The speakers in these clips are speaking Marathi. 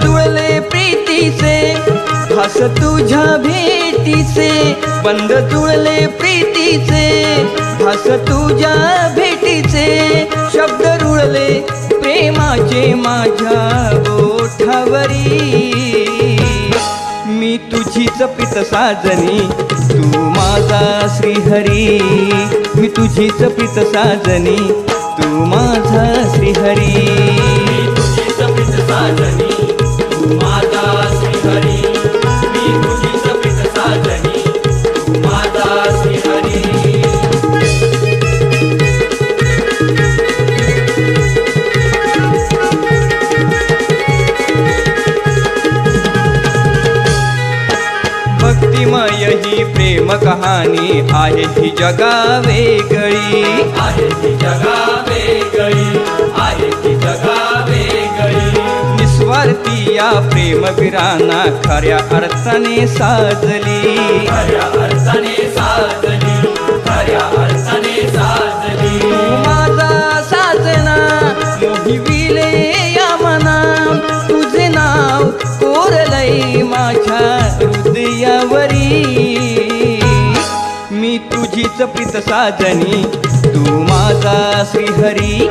जुळले प्रीतीचे हस तुझ्या भेटीचे, बंद जुळले प्रीतीचे हस तुझ्या भेटीचे, शब्द रुळले प्रेमाचे माझ्या ओठावरी। मी तुझीच प्रीत साजनी तू माझा श्रीहरी, मी तुझीच प्रीत साजनी तू माझा श्रीहरी। तुझीच प्रीत साजनी तू माझा श्रीहरी, मी तुझीच प्रीत साजनी तू माझा श्रीहरी। भक्तिमय ही प्रेम कहाणी आहे ही जगा वेगळी, आहे ही जगा वेगळी, आहे ही जगा वेगळी। निस्वार्थी या प्रेमवीरांना खऱ्या अर्थाने साजली, खऱ्या अर्थाने साजली, खऱ्या अर्थाने साजली। तू माझा साजना मोहिविले या मना, तुझे नाव कोरलई माझ्या हृदयावरी। मी तुझीच प्रीत साजनी तू माझा श्रीहरी,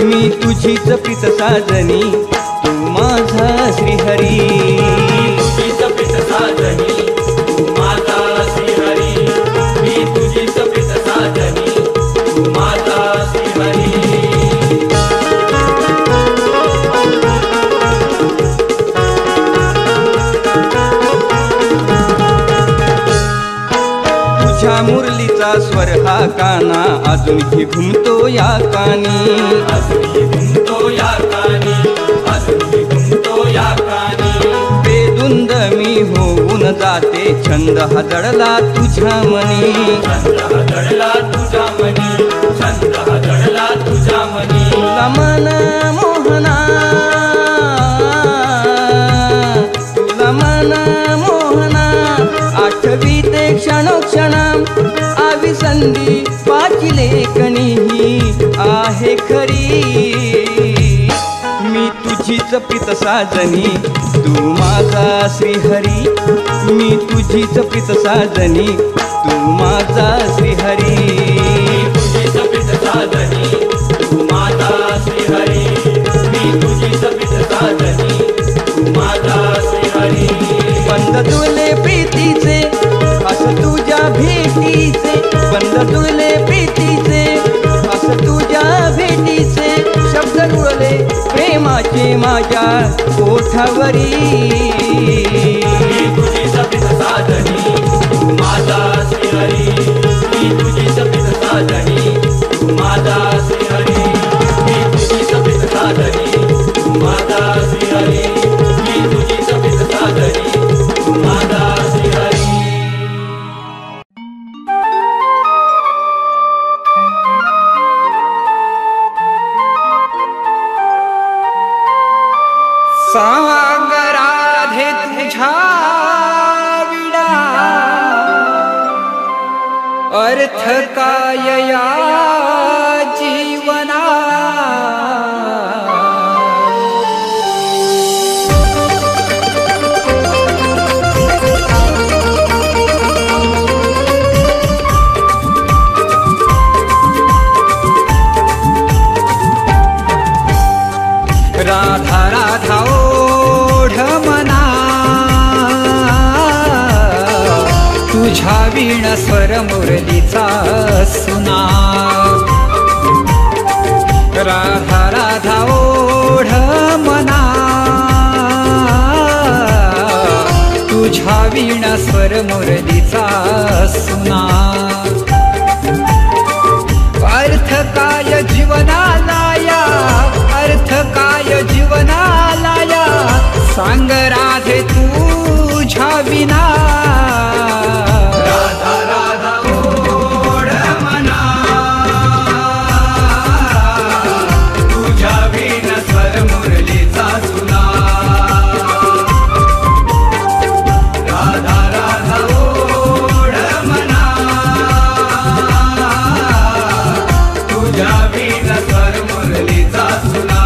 मी तुझीच प्रीत साजनी तू माझा श्रीहरी। तुझीच प्रीत साजनी तू माझा श्रीहरी, मी तुझीच प्रीत साजनी तू माझा श्रीहरी। तुझ्या मुरलीचा स्वर हा काना अजूनही घुमतो या कानी, अजूनही घुमतो या कानी, अजूनही घुमतो या कानी। बेधुंद मी होऊन जाते छंद हा दडला तुझ्या मनी, छंद हा दडला तुझ्या मनी, छंद हा दडला तुझ्या मनी। तुला मन मोहना, तुला मन मोहना आठवीते क्षणोक्षणा, आविसंधी पाची लेखणी ही आहे खरी। मी तुझीच प्रीत साजनी तू माझा श्रीहरी, मी तुझीच प्रीत साजनी तू माझा श्रीहरी। तुझीच प्रीत साजनी तू माझा श्रीहरी, मी तुझीच प्रीत साजनी तू माझा श्रीहरी। बंद जुळले प्रीतीचे हस तुझ्या भेटीचे, बंद जुळले प्रीतीचे हस तुझ्या भेटीचे, शब्द रुळले प्रेमाचे माझ्या ओठावरी। मी तुझीच प्रीत साजनी तू माझा श्रीहरी, मी तुझीच प्रीत साजनी तू माझा श्रीहरी, मी तुझीच प्रीत साजनी तू माझा श्रीहरी, मी तुझीच प्रीत साजनी तू माझा श्रीहरी। सांग राधे तुझ्या विना अर्थ काय या जीवना। राधा राधा ओढ मना, तुझ्या वीण स्वर मुरलीचा सुना। राधा राधा ओढ मना, तुझ्या वीण स्वर मुरलीचा सुना। अर्थ काय जीवनाला या, अर्थ काय जीवनाला या, सांग राधे तुझ्या विना। राधा राधा ओढ मना, तुझ्या वीण स्वर मुरलीचा सुना। राधा राधा ओढ मना, तुझ्या वीण स्वर मुरलीचा सुना।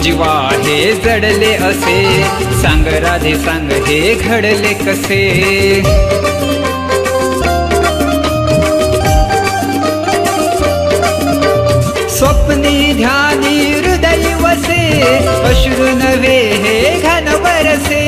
जीवा हे जडले असे, सांग राधे सांग हे घडले कसे। स्वप्नी ध्यानी हृदय वसे, अश्रु नव्हे हे घन बरसे।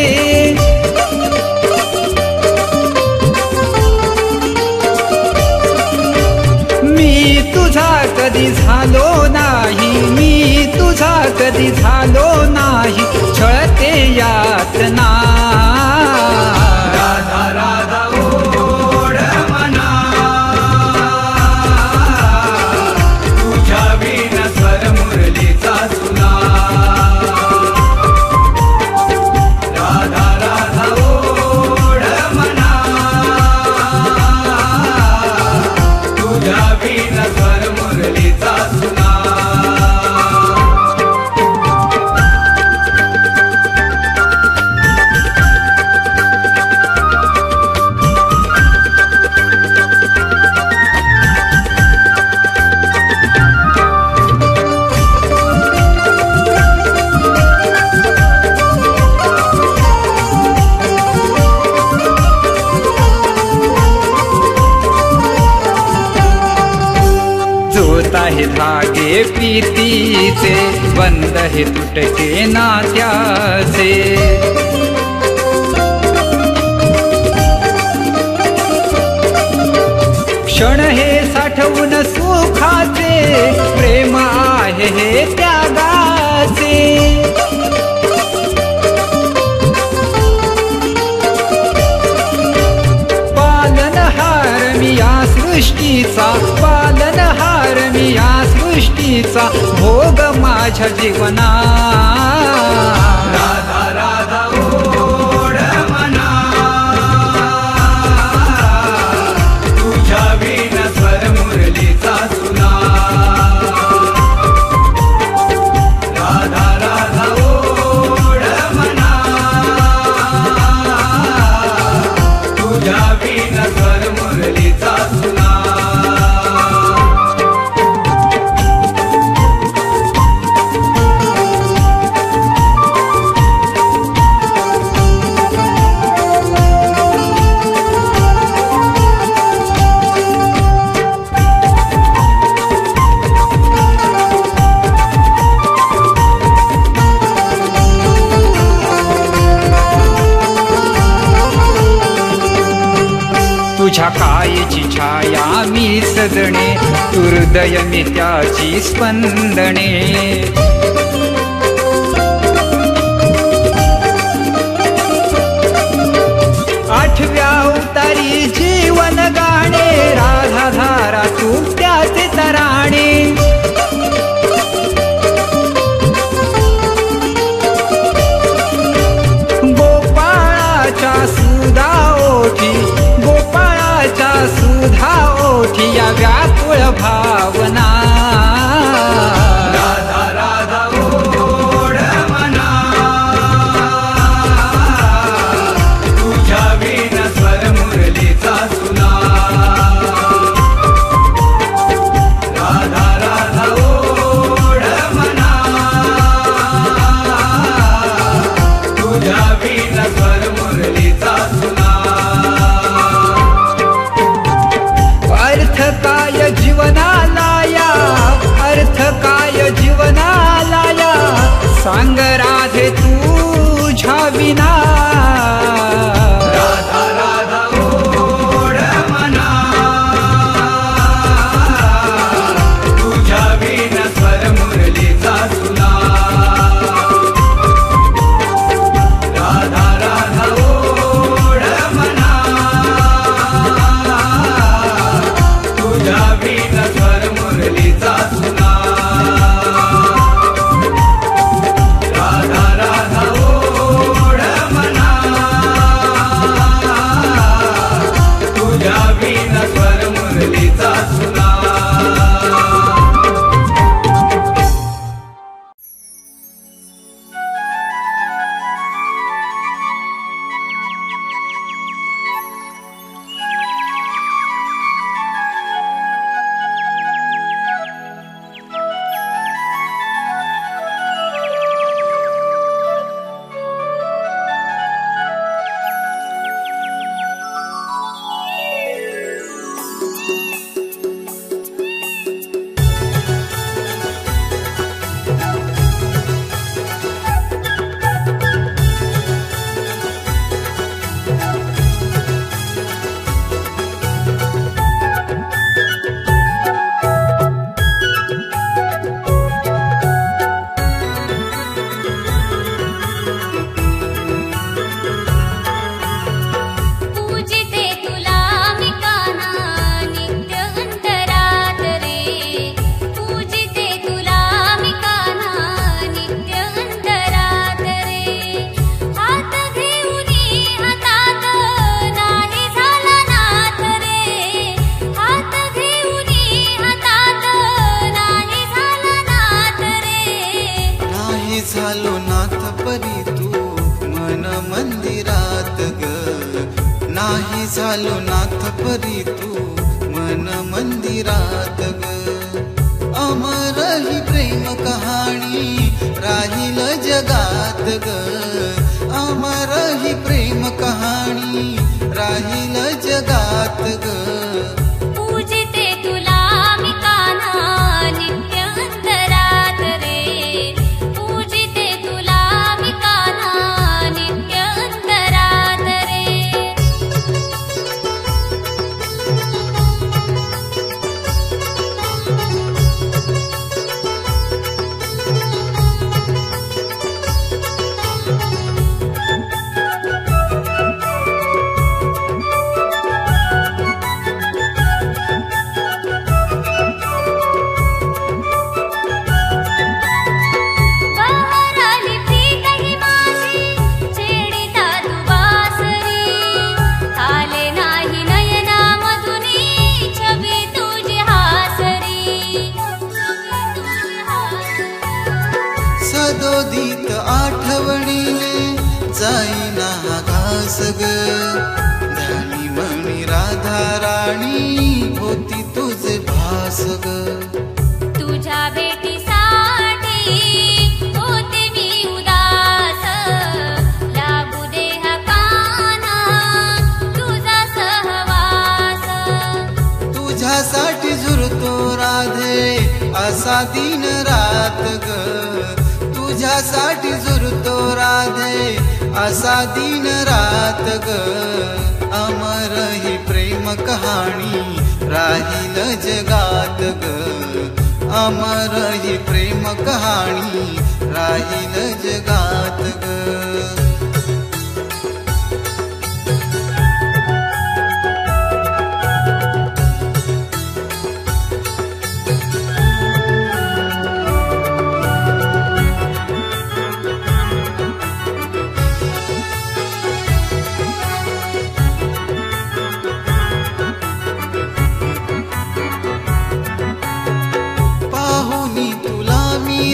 मी तुझा कधी झालो नाही, मी तुझा कधी झालो नाही, छळते यातना। राधा राधा ओढ मना, तुझ्या विण स्वर मुरलीचा सुना। राधा राधा ओढ मना, तुझ्या विण स्वर मुरलीचा सुना। जोत आहे धागे प्रीतीचे, बंद हे तुटके नात्याचे। क्षण हे साठवून सुखाचे, प्रेम आहे हे त्यागाचे। पालनहार मी या सृष्टीचा, पालनहार मी या सृष्टीचा, भोग माझ्या जीवना। राधा राधा ओढ मना, तुझ्या विण स्वर मुरलीचा सुना। राधा राधा ओढ मना, तुझ्या विण स्वर मुरलीचा सुना। तुझ्या कायेची छाया मी सजणे, हृदय मी त्याची स्पंदने। आठव्या उतारी जीवन गाणे, राधा धारा तू त्याचे तराणे। गोपाळाच्या सुधा ओठी, गोपाळाच्या सुधा ओठी, या व्याकुळ भावना। राधा राधा ओढ मना, तुझ्या विण स्वर मुरलीचा सुना। राधा राधा ओढ मना, तुझ्या विण स्वर मुरलीचा सुना। अर्थ काय जीवनाला या, नाही झालो नाथ परी तू मन मंदिरात ग अमर ही प्रेम कहाणी राहील जगात ग अमर ही प्रेम कहाणी राहील जगात ग पूजिते तुला मी कान्हा नित्य अंतरात रे पूजिते तुला मी कान्हा नित्य अंतरात रे सदोदित आठवणीने जाईना हा घास ग ध्यानी मणी राधा राणी होती तुझे भास ग तुझ्या भेटीसाठी होते मी उदास लागू दे हा कान्हा तुझा सहवास तुझ्यासाठी झुरतो राधे असा दिन रात ग तुझ्यासाठी झुरतो राधे असा दिन रात ग अमर ही प्रेम कहाणी राहील जगात ग अमर ही प्रेम कहाणी राहील जगात ग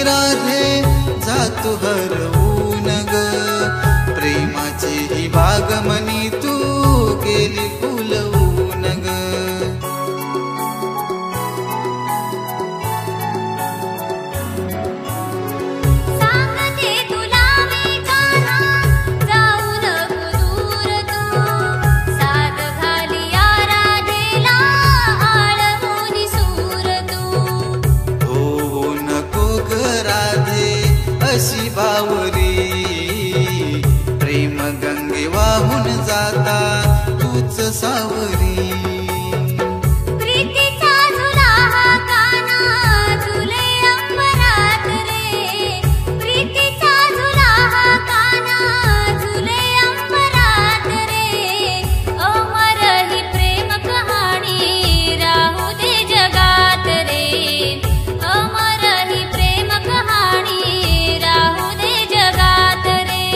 राधे जातो हरवून ग प्रेमाची ही बागमनी तू गेली फुलवून ग सांगते तुला मी कान्हा जाऊ नको दूर तू साद घाली या राधेला आळवून सूर तू हो नको ग राधे अशी बावरी प्रेम गंगे वाहून जाता तूच सावरी प्रीतीचा झुला हा कान्हा झुले अंबरात रे प्रीतीचा झुला हा कान्हा झुले अंबरात रे अमर ही प्रेम कहाणी राहू दे जगात रे अमर ही प्रेम कहाणी राहू दे जगात रे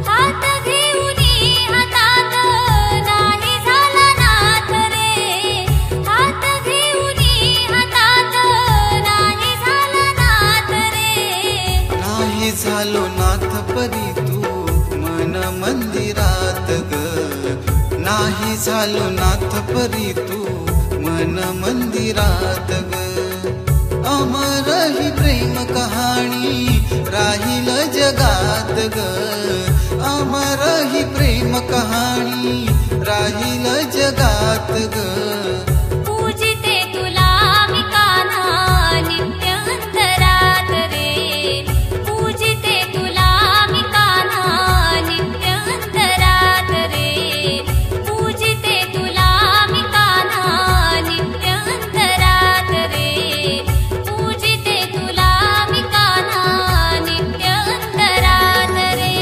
हात घेऊनी हातात नाही झाला नाथ रे हात घेऊनी हातात नाही झाला नाथ रे नाही झालो नाथ परी तू मन मंदिरात ग नाही झालो नाथ परी तू मन मंदिरात ग अमर ही प्रेम कहाणी राहील जगात ग अमर ही प्रेम कहाणी राहील जगात ग पूजिते तुला मी कान्हा नित्य अंतरात रे पूजिते तुला मी कान्हा नित्य अंतरात रे पूजिते तुला मी कान्हा नित्य अंतरात रे पूजिते तुला मी कान्हा नित्य अंतरात रे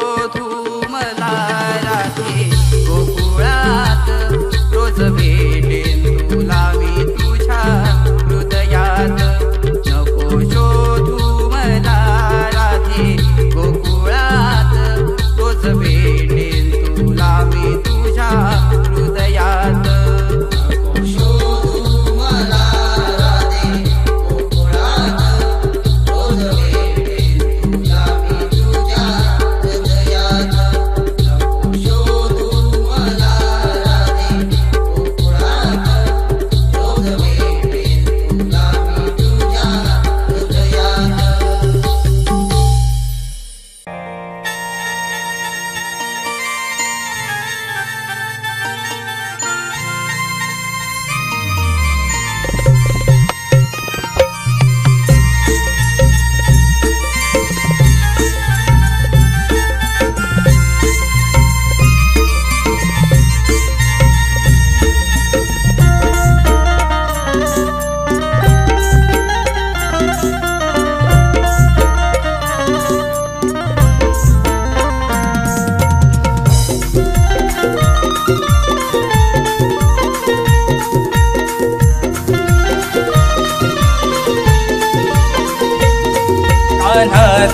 शोधू मला राधे गोकुळात रोज भेटेन तुला मी तुझ्या हृदयात नको शोधू मला राधे गोकुळात रोज भेटेन तुला मी तुझ्या हृदयात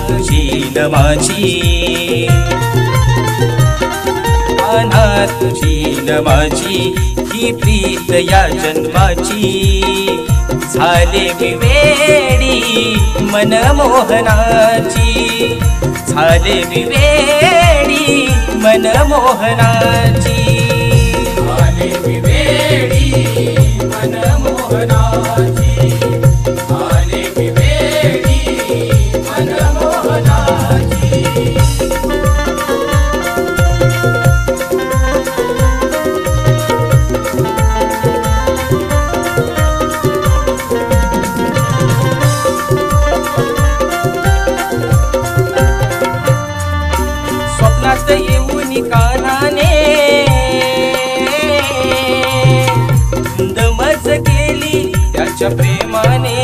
तुझी न माझी आना तुझी न माझी ही प्रीत या जन्माची झाले मी वेडी मनमोहनाची झाले मी वेडी मनमोहनाची झाले मी वेडी मनमोहनाची झाले मी वेडी मनमोहनाची स्वप्नात येऊन कानाने धुंदमज केली त्याच्या प्रेमाने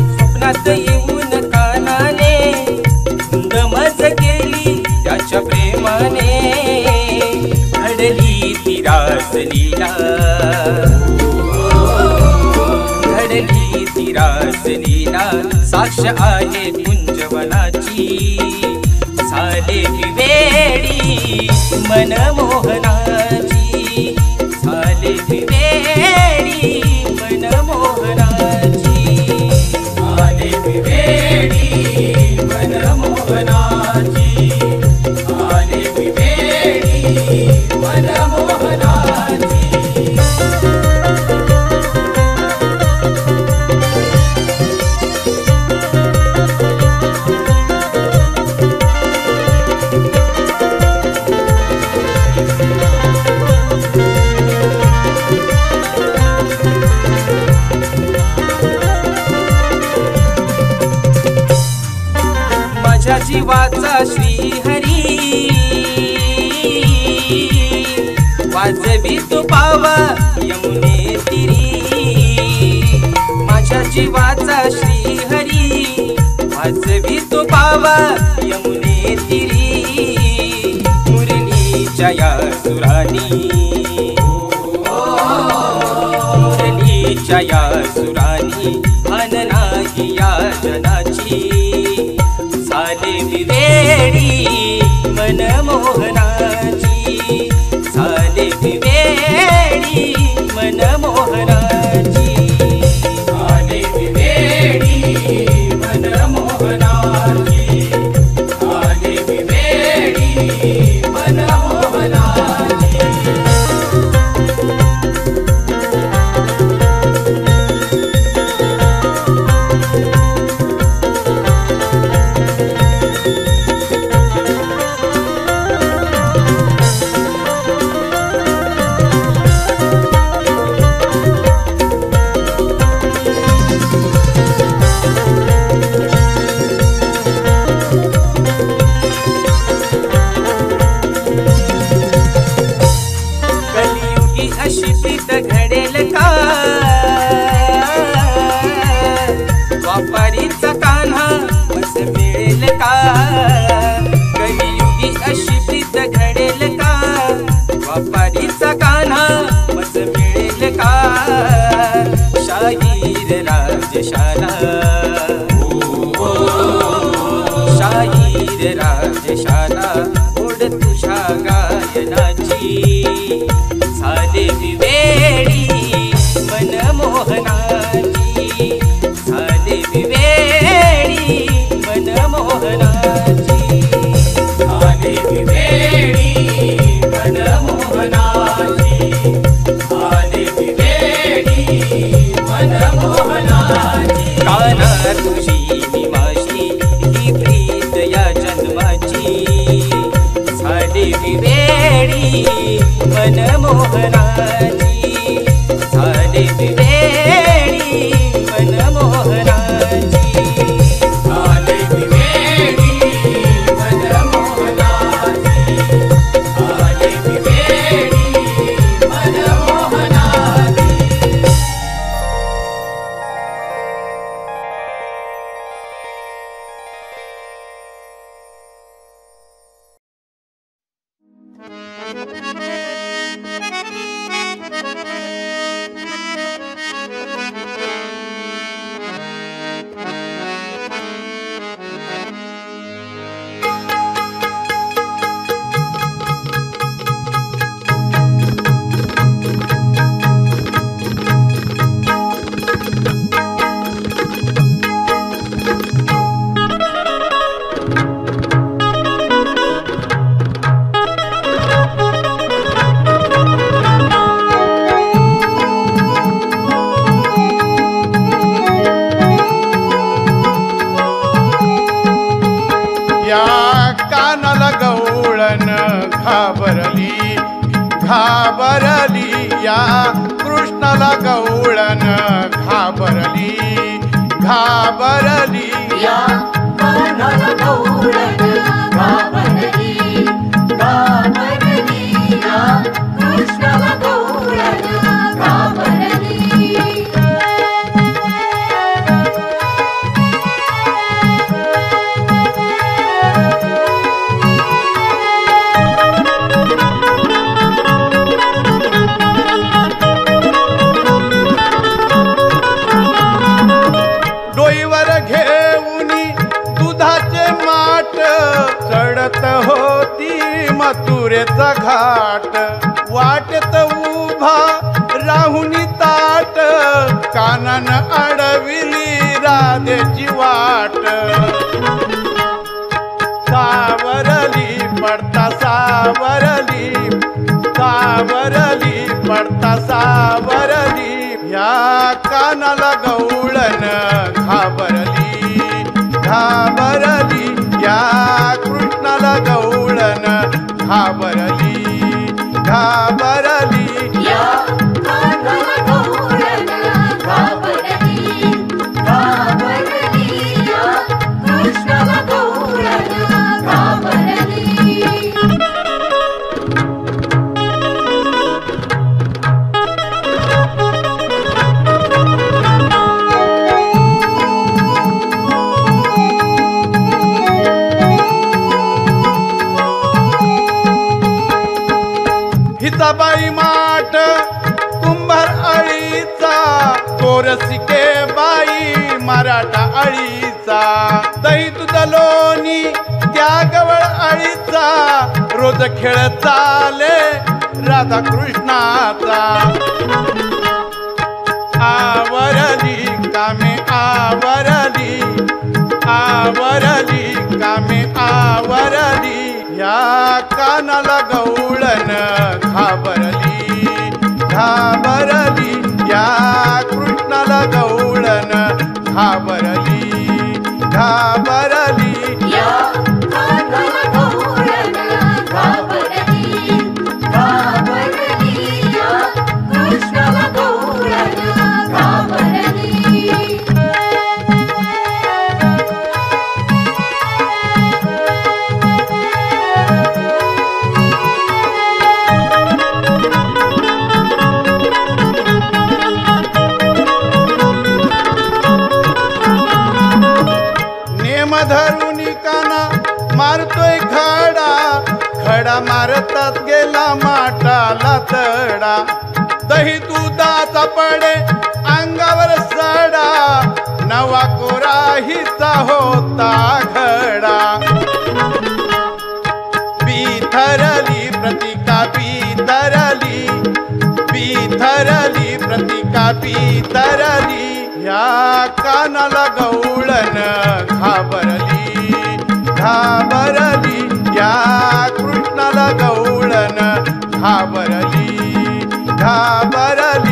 स्वप्नात येऊन कानाने धुंदमज केली त्याच्या प्रेमाने घडली ती रासलीला घडली ती रासलीला साक्ष आहे कुंजवनाची झाले मी वेडी मनमोहनाची झाले मी वेडी मनमोहनाची झाले मी वेडी मनमोहनाची झाले मी वेडी मनमोहनाची माझ्या जीवाचा श्रीहरी वाजवी तो पावा यमुने तिरी माझ्या जीवाचा श्रीहरी वाजवी तो पावा यमुने तिरी मुरलीच्या या सुरानी मुरलीच्या या सुरानी भान नाही या जनाची झाले मी वेडी मनमोहनाची झाले मी वेडी मनमोहनाची झाले मी वेडी मनमोहनाची झाले मी वेडी मनमोहनाची मनमोहनाची झाले वेळी मनमोहनाची झाले विवेडी मनमोहनाची झाले विवेडी मनमोहनाची या कानाला गवळण घाबरली घाबरली या कृष्णाला गवळण घाबरली घाबरली या कानाला गवळण घाबरली घाबरली या कृष्णाला गवळण घाबरली डोईवर घेऊनी दुधाचे माठ चढत होती मथुरेचा घाट वाटेत उभा राहुनी ताट कानान अडविली राधेची वाट सावरली पडता सावरली सावरली पडता सावरली या कानाला गवळण घाबरली घाबरली या कृष्णाला गवळण घाबरली घाबरली या कानाला गवळण घाबरली घाबरली या कृष्णाला गवळण घाबरली हिताबाई माठ कुंभार अळीचा गोरसिके बाई मराठा अळीचा दही दूध लोणी त्या गवळ अळीचा रोज खेळ चाले राधा कृष्णाचा आवरली कामे आवरली आवरली कामे आवरली या कानाला गवळण घाबरली घाबरली या कृष्णाला गवळण घाबरली घाबरली या कानाला गवळण घाबरली घाबरली या कृष्णाला गवळण घाबरली नेम धरुनी काना मारतोय खडा खडा मारतात गेला माठाला तडा दही दुधाचा पडे अंगावर सडा नवा कोराहीचा होता घडा बिथरली प्रतिका बिथरली बिथरली प्रतिका बिथरली या कानाला गवळण घाबरली घाबरली या कृष्णाला गवळण घाबरली घाबरली